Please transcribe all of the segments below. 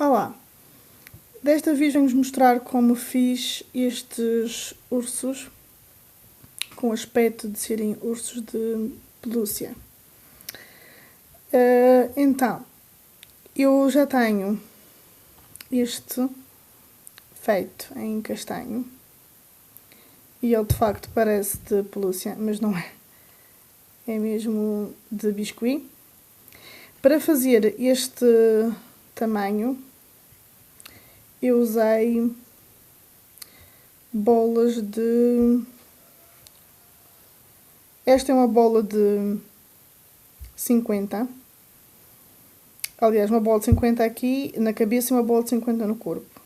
Olá! Desta vez venho-vos mostrar como fiz estes ursos com aspecto de serem ursos de pelúcia. Então, eu já tenho este feito em castanho e ele de facto parece de pelúcia, mas não é. É mesmo de biscuit. Para fazer este tamanho, eu usei bolas de... Esta é uma bola de 50. Aliás, uma bola de 50 aqui na cabeça e uma bola de 50 no corpo.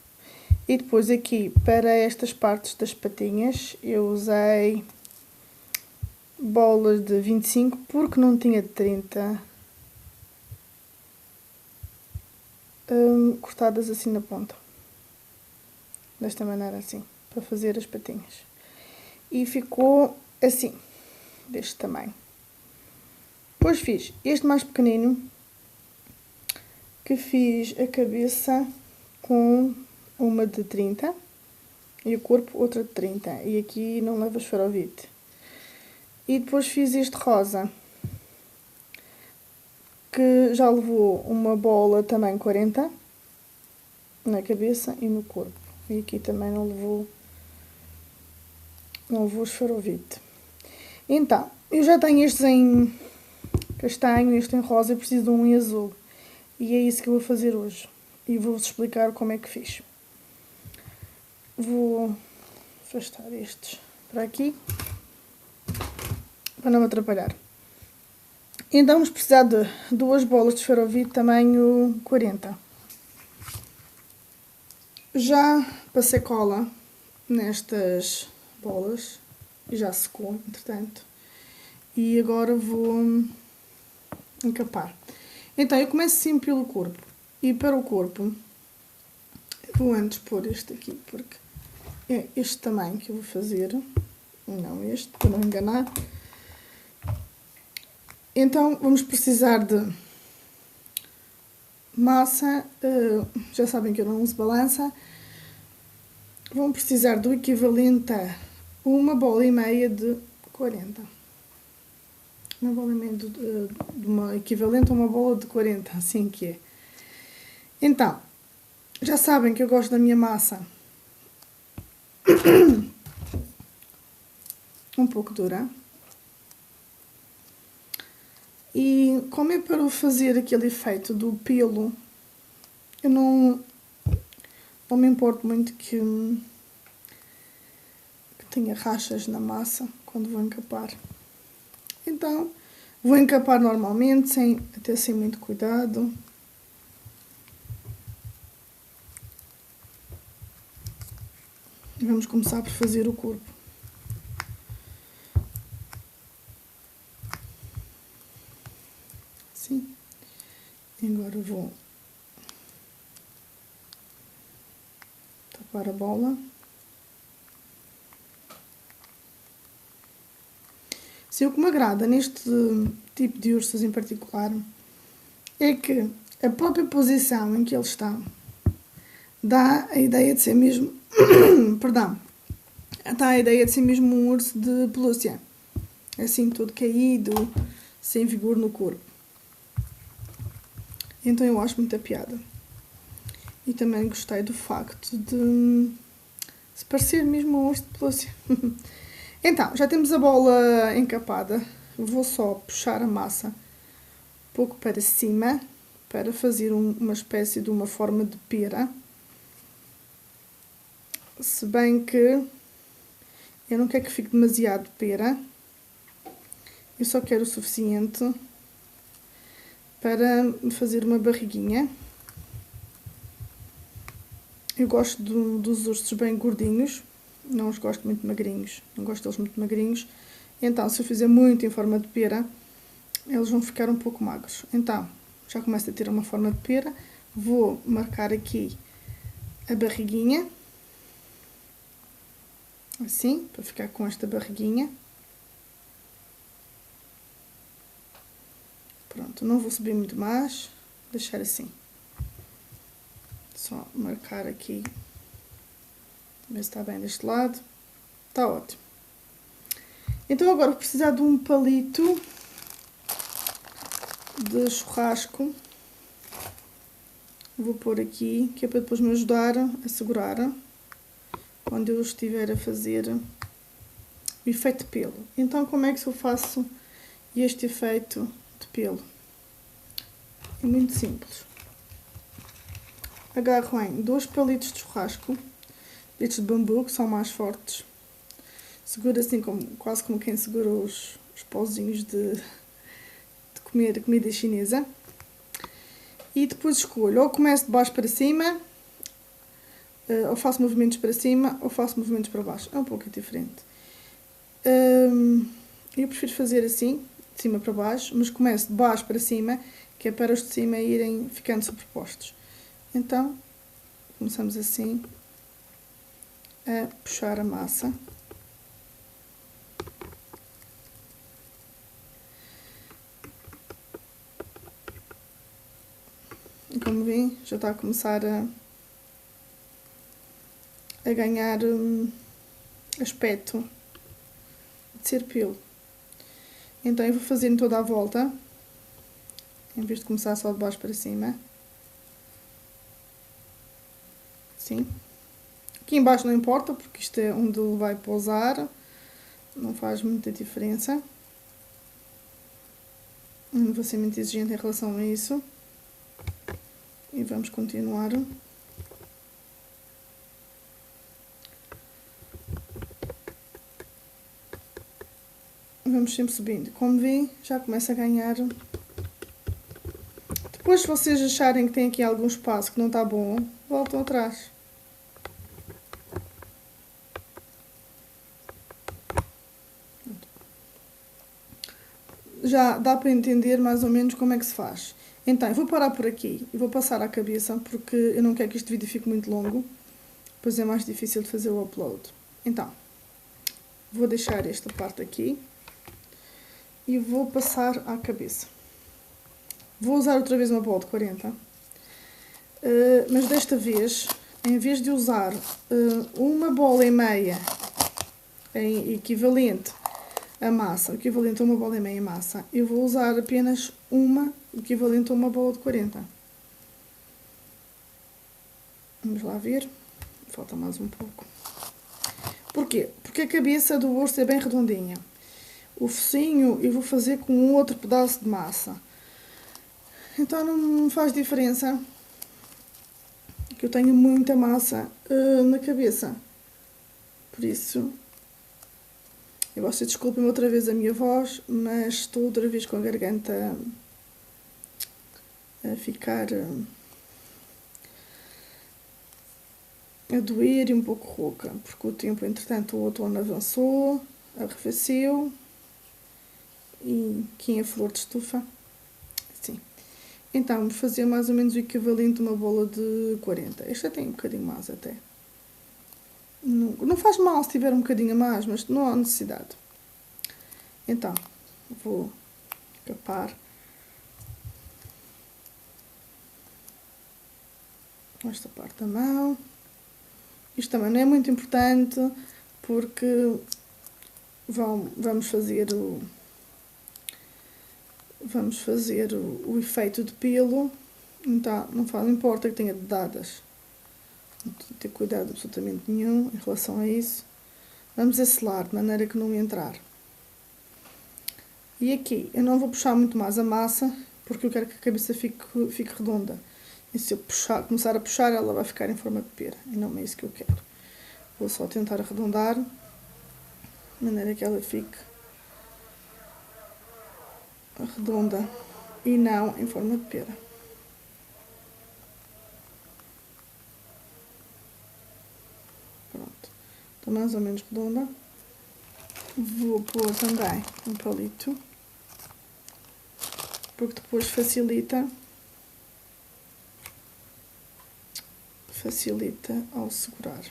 E depois aqui, para estas partes das patinhas, eu usei bolas de 25, porque não tinha de 30. Cortadas assim na ponta. Desta maneira assim, para fazer as patinhas. E ficou assim, deste tamanho. Depois fiz este mais pequenino, que fiz a cabeça com uma de 30 e o corpo outra de 30. E aqui não leva esferovite. E depois fiz este rosa, que já levou uma bola também 40 na cabeça e no corpo. E aqui também não levou esferovite. Então, eu já tenho estes em castanho, este em rosa, eu preciso de um em azul. E é isso que eu vou fazer hoje. E vou-vos explicar como é que fiz. Vou afastar estes para aqui, para não me atrapalhar. Então vamos precisar de duas bolas de esferovite tamanho 40. Já passei cola nestas bolas, já secou, entretanto. E agora vou encapar. Então eu começo sempre pelo corpo. E para o corpo, vou antes pôr este aqui, porque é este tamanho que eu vou fazer. Não este, para não enganar. Então vamos precisar de massa, já sabem que eu não uso balança. Vão precisar do equivalente a uma bola e meia de 40. Uma bola e meia de uma equivalente a uma bola de 40, assim que é. Então, já sabem que eu gosto da minha massa um pouco dura. E como é para fazer aquele efeito do pelo, eu não me importo muito que tenha rachas na massa quando vou encapar. Então, vou encapar normalmente, até sem muito cuidado. E vamos começar por fazer o corpo. Assim. E agora vou tapar a bola. Se o que me agrada neste tipo de ursos em particular é que a própria posição em que eles estão dá a ideia de ser mesmo perdão, dá a ideia de ser mesmo um urso de pelúcia, assim todo caído, sem vigor no corpo. Então eu acho muita piada. E também gostei do facto de se parecer mesmo um urso de pelúcia. Então, já temos a bola encapada. Vou só puxar a massa um pouco para cima para fazer uma espécie de uma forma de pera. Se bem que eu não quero que fique demasiado pera. Eu só quero o suficiente para fazer uma barriguinha. Eu gosto dos ursos bem gordinhos. Não os gosto muito magrinhos, não gosto deles muito magrinhos. Então, se eu fizer muito em forma de pera, eles vão ficar um pouco magros. Então, já começa a ter uma forma de pera. Vou marcar aqui a barriguinha. Assim, para ficar com esta barriguinha. Pronto, não vou subir muito mais, deixar assim. Só marcar aqui, ver se está bem deste lado. Está ótimo. Então agora vou precisar de um palito de churrasco. Vou pôr aqui, que é para depois me ajudar a segurar quando eu estiver a fazer o efeito de pelo. Então como é que eu faço este efeito de pelo? É muito simples. Agarro em 2 palitos de churrasco, destes de bambu, que são mais fortes. Seguro assim, quase como quem segura os pauzinhos de comer comida chinesa. E depois escolho, ou começo de baixo para cima, ou faço movimentos para cima, ou faço movimentos para baixo. É um pouco diferente. Eu prefiro fazer assim, de cima para baixo, mas começo de baixo para cima, que é para os de cima irem ficando superpostos. Então, começamos assim a puxar a massa. E como vêem, já está a começar a ganhar aspecto de ser pelo. Então eu vou fazer em toda a volta, em vez de começar só de baixo para cima. Assim. Aqui em baixo não importa, porque isto é onde ele vai pousar, não faz muita diferença. Não vou ser muito exigente em relação a isso. E vamos continuar. Vamos sempre subindo. Como veem, já começa a ganhar. Depois, se vocês acharem que tem aqui algum espaço que não está bom, voltam atrás. Já dá para entender mais ou menos como é que se faz. Então, eu vou parar por aqui e vou passar à cabeça, porque eu não quero que este vídeo fique muito longo, pois é mais difícil de fazer o upload. Então, vou deixar esta parte aqui e vou passar à cabeça. Vou usar outra vez uma bola de 40, mas desta vez, em vez de usar uma bola e meia em equivalente a massa, equivalente a uma bola e meia em massa, eu vou usar apenas uma equivalente a uma bola de 40. Vamos lá ver. Falta mais um pouco. Porquê? Porque a cabeça do urso é bem redondinha. O focinho eu vou fazer com um outro pedaço de massa. Então não faz diferença que eu tenho muita massa na cabeça. Por isso, eu vocês desculpem outra vez a minha voz, mas estou outra vez com a garganta a ficar a doer e um pouco rouca, porque o tempo, entretanto, o outono avançou, arrefeceu e aqui a flor de estufa, assim. Então, vamos fazer mais ou menos o equivalente a uma bola de 40. Esta tem um bocadinho mais até. Não faz mal se tiver um bocadinho a mais, mas não há necessidade. Então, vou capar esta parte da mão. Isto também não é muito importante, porque vamos fazer o efeito de pelo, então não importa que tenha dedadas. Não tem que ter cuidado absolutamente nenhum em relação a isso. Vamos selar de maneira que não entrar. E aqui eu não vou puxar muito mais a massa, porque eu quero que a cabeça fique redonda. E se eu começar a puxar, ela vai ficar em forma de pera. E não é isso que eu quero. Vou só tentar arredondar, de maneira que ela fique redonda e não em forma de pera. Pronto. Está mais ou menos redonda. Vou pôr também um palito, porque depois facilita ao segurar.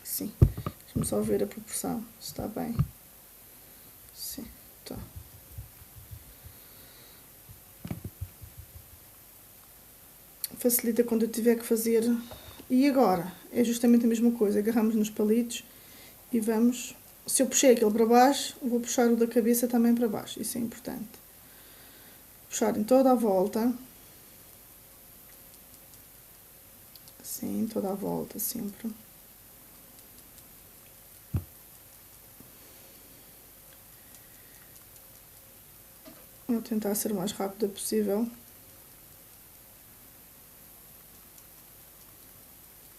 Sim, deixa-me só ver a proporção, se está bem. facilita quando eu tiver que fazer. E agora, é justamente a mesma coisa, agarramos nos palitos e vamos, se eu puxei aquele para baixo, vou puxar o da cabeça também para baixo, isso é importante. Puxar em toda a volta, assim, toda a volta sempre. Vou tentar ser o mais rápida possível.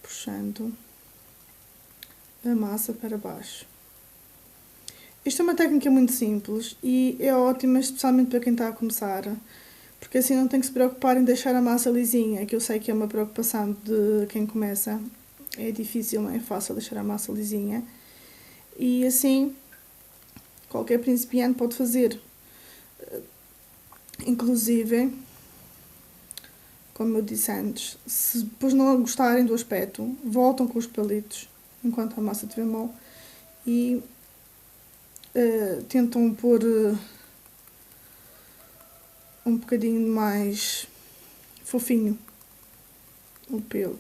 Puxando a massa para baixo. Isto é uma técnica muito simples e é ótima, especialmente para quem está a começar, porque assim não tem que se preocupar em deixar a massa lisinha, que eu sei que é uma preocupação de quem começa. É difícil, não é fácil deixar a massa lisinha. E assim, qualquer principiante pode fazer. Inclusive, como eu disse antes, se depois não gostarem do aspecto, voltam com os palitos enquanto a massa estiver mole e tentam pôr um bocadinho mais fofinho o pelo.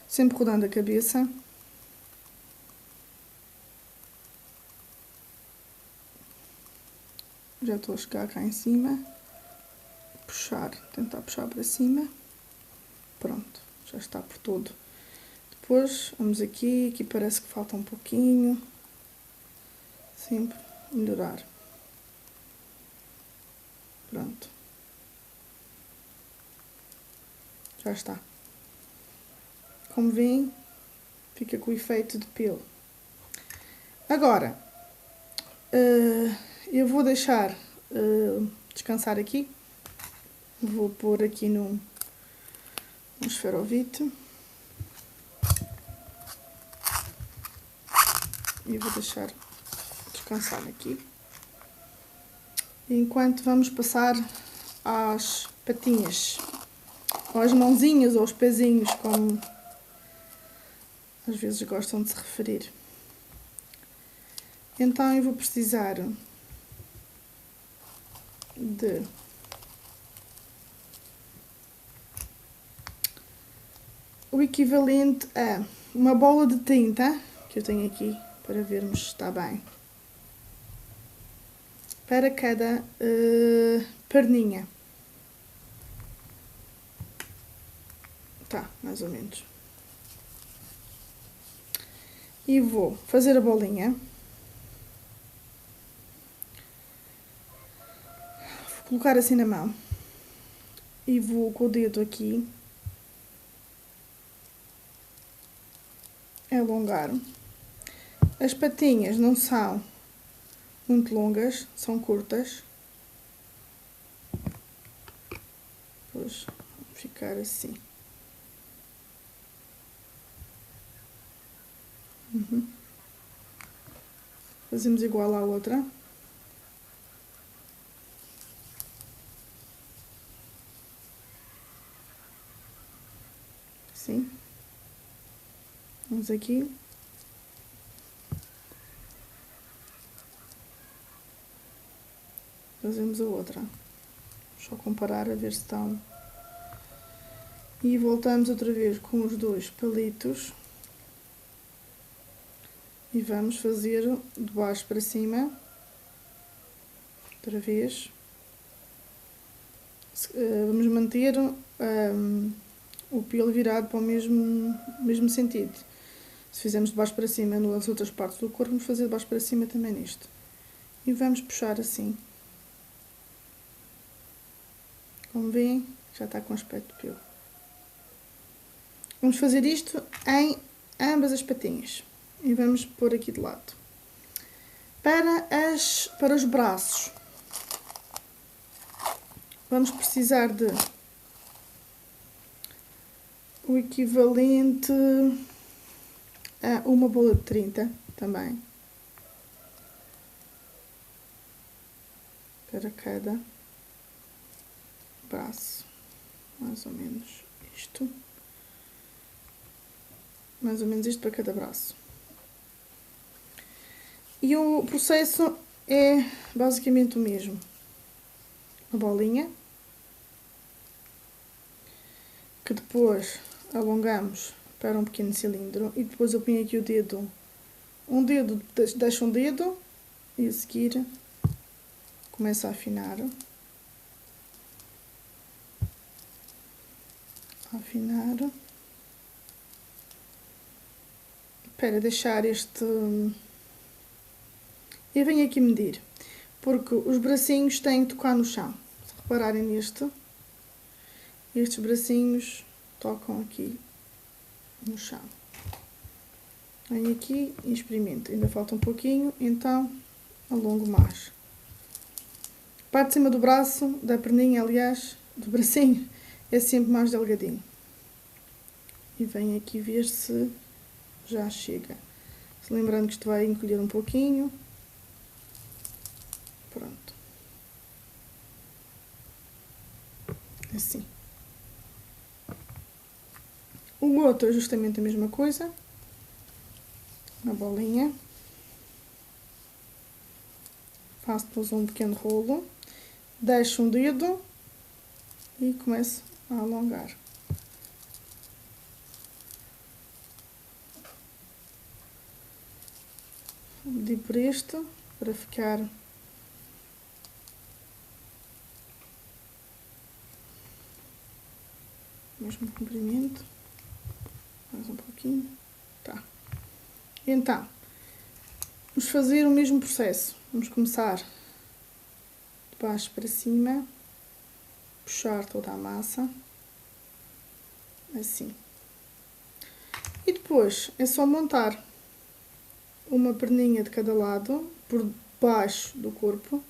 Sempre rodando a cabeça. Já estou a chegar cá em cima. Puxar, tentar puxar para cima. Pronto, já está por todo. Depois vamos aqui parece que falta um pouquinho. Sempre melhorar. Pronto. Já está. Como veem, fica com o efeito de pelo. Agora, eu vou deixar descansar aqui. Vou pôr aqui num esferovite. E vou deixar descansar aqui. Enquanto vamos passar às patinhas. Ou às mãozinhas, ou aos pezinhos, como às vezes gostam de se referir. Então eu vou precisar de o equivalente a uma bola de tinta, que eu tenho aqui para vermos se está bem, para cada perninha. Tá, mais ou menos. E vou fazer a bolinha. Vou colocar assim na mão. E vou com o dedo aqui alongar. As patinhas não são muito longas, são curtas. Depois vou ficar assim. Fazemos igual à outra. Assim. Vamos aqui. Fazemos a outra. Só comparar a ver se estão. E voltamos outra vez com os dois palitos. E vamos fazer de baixo para cima. Outra vez. Vamos manter o pelo virado para o mesmo sentido. Se fizermos de baixo para cima nas outras partes do corpo, vamos fazer de baixo para cima também nisto. E vamos puxar assim. Como veem, já está com aspecto de pelo. Vamos fazer isto em ambas as patinhas. E vamos pôr aqui de lado. Para os braços, vamos precisar de o equivalente a uma bola de 30 também. Para cada braço. Mais ou menos isto. Mais ou menos isto para cada braço. E o processo é basicamente o mesmo. A bolinha. que depois alongamos para um pequeno cilindro e depois eu ponho aqui o dedo, deixo um dedo e a seguir começo a afinar. Para deixar este... E venho aqui medir, porque os bracinhos têm que tocar no chão. Se repararem neste, estes bracinhos tocam aqui no chão. Venho aqui e experimento. Ainda falta um pouquinho, então alongo mais. A parte de cima do braço, da perninha, aliás, do bracinho, é sempre mais delgadinho. E venho aqui ver se já chega. Se lembrando que isto vai encolher um pouquinho. Pronto. Assim. O outro é justamente a mesma coisa. Uma bolinha. Faço depois um pequeno rolo. Deixo um dedo e começo a alongar. Vou medir por este, para ficar mesmo comprimento. Mais um pouquinho. Tá. Então, vamos fazer o mesmo processo. Vamos começar de baixo para cima, puxar toda a massa, assim. E depois é só montar uma perninha de cada lado, por baixo do corpo,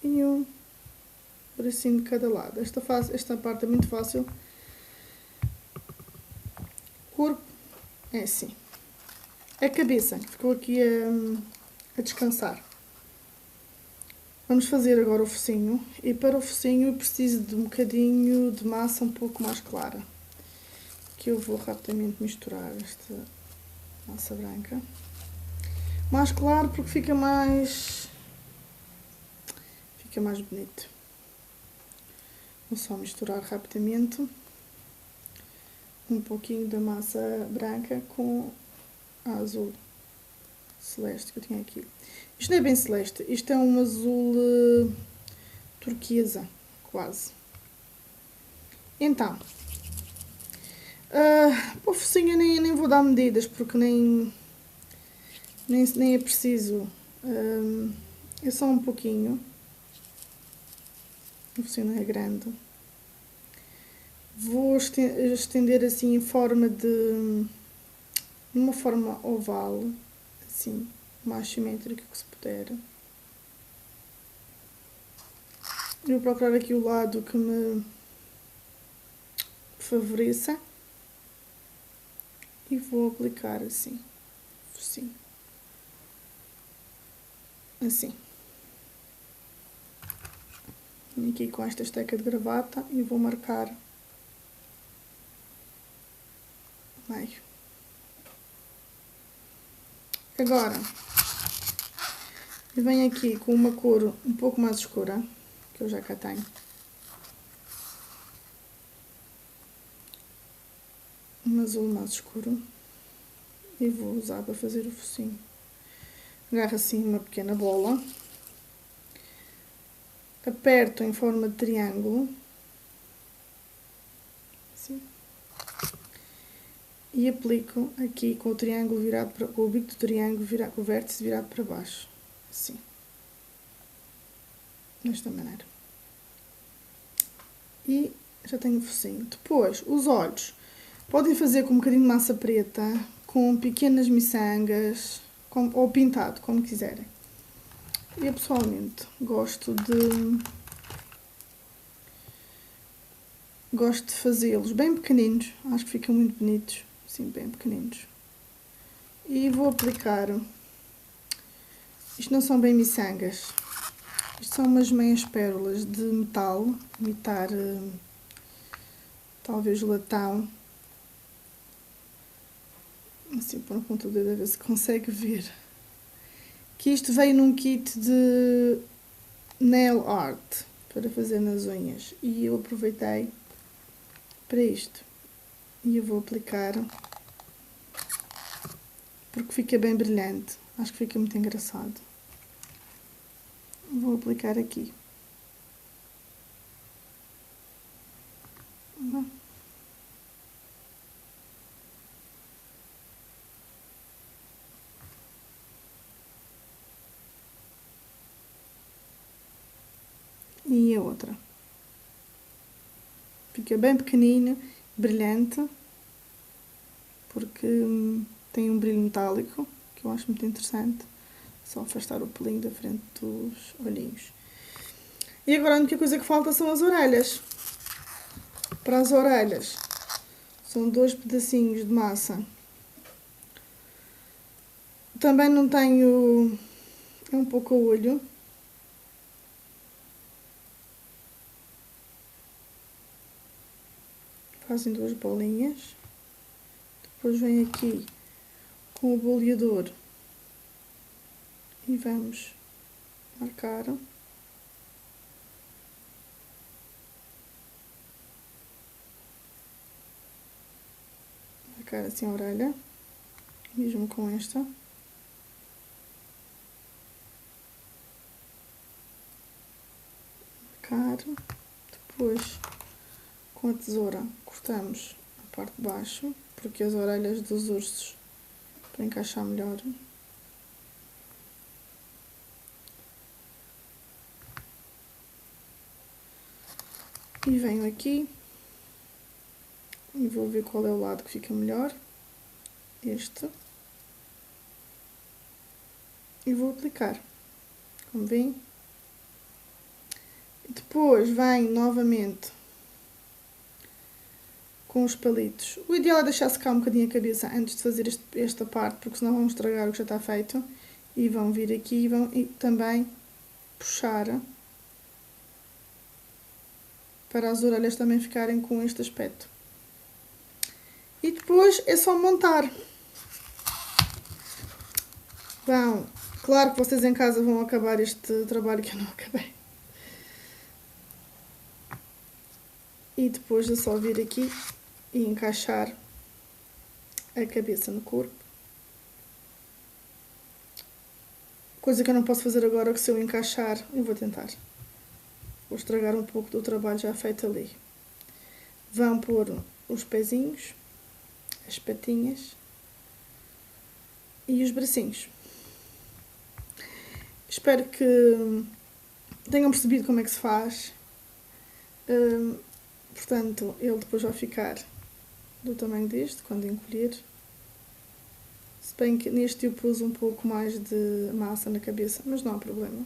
e um bracinho de cada lado. Esta parte é muito fácil. O corpo é assim. A cabeça ficou aqui a descansar. Vamos fazer agora o focinho, e para o focinho eu preciso de um bocadinho de massa um pouco mais clara, que eu vou rapidamente misturar esta massa branca. Mais claro porque fica mais bonito. Vou só misturar rapidamente um pouquinho da massa branca com a azul celeste que eu tinha aqui. Isto não é bem celeste, isto é um azul turquesa, quase. Então, para o focinho nem vou dar medidas, porque nem é preciso. É só um pouquinho. O focinho não é grande. Vou estender assim em forma de... numa forma oval, assim, mais simétrica que se puder. Eu vou procurar aqui o lado que me favoreça e vou aplicar assim, assim. Venho aqui com esta esteca de gravata e vou marcar meio. Agora, eu venho aqui com uma cor um pouco mais escura, que eu já cá tenho. Um azul mais escuro. E vou usar para fazer o focinho. Agarro assim uma pequena bola. Aperto em forma de triângulo. Assim. E aplico aqui com o triângulo virado para... com o bico do triângulo virado, com o vértice virado para baixo. Assim. Desta maneira. E já tenho o focinho. Depois, os olhos. Podem fazer com um bocadinho de massa preta, com pequenas miçangas, ou pintado, como quiserem. Eu pessoalmente gosto de fazê-los bem pequeninos, acho que ficam muito bonitos, assim bem pequeninos. E vou aplicar, isto não são bem miçangas, isto são umas meias pérolas de metal, imitar talvez latão. Assim, por um ponto do dedo a ver se consegue ver. Que isto veio num kit de nail art para fazer nas unhas. E eu aproveitei para isto. E eu vou aplicar, porque fica bem brilhante. Acho que fica muito engraçado. Vou aplicar aqui. E a outra. Fica bem pequenino, brilhante, porque tem um brilho metálico, que eu acho muito interessante. Só afastar o pelinho da frente dos olhinhos. E agora a única coisa que falta são as orelhas. Para as orelhas, são 2 pedacinhos de massa. Também não tenho... é um pouco a olho. Fazem 2 bolinhas. Depois vem aqui com o boleador e vamos marcar. Marcar assim a orelha, mesmo com esta. Marcar. Depois, com a tesoura, cortamos a parte de baixo, porque as orelhas dos ursos, para encaixar melhor. E venho aqui e vou ver qual é o lado que fica melhor. Este. E vou aplicar, como veem. Depois venho novamente com os palitos. O ideal é deixar secar um bocadinho a cabeça antes de fazer esta parte, porque senão vão estragar o que já está feito. E vão vir aqui e vão também puxar para as orelhas também ficarem com este aspecto. E depois é só montar. Bom, claro que vocês em casa vão acabar este trabalho que eu não acabei. E depois é só vir aqui e encaixar a cabeça no corpo. Coisa que eu não posso fazer agora, que se eu encaixar, eu vou tentar. Vou estragar um pouco do trabalho já feito ali. Vão pôr os pezinhos, as patinhas e os bracinhos. Espero que tenham percebido como é que se faz. Portanto, ele depois vai ficar do tamanho deste, quando encolher. Se bem que neste eu pus um pouco mais de massa na cabeça, mas não há problema.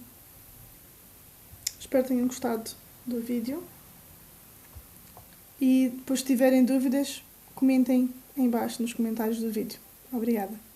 Espero que tenham gostado do vídeo. E depois, se tiverem dúvidas, comentem em baixo nos comentários do vídeo. Obrigada.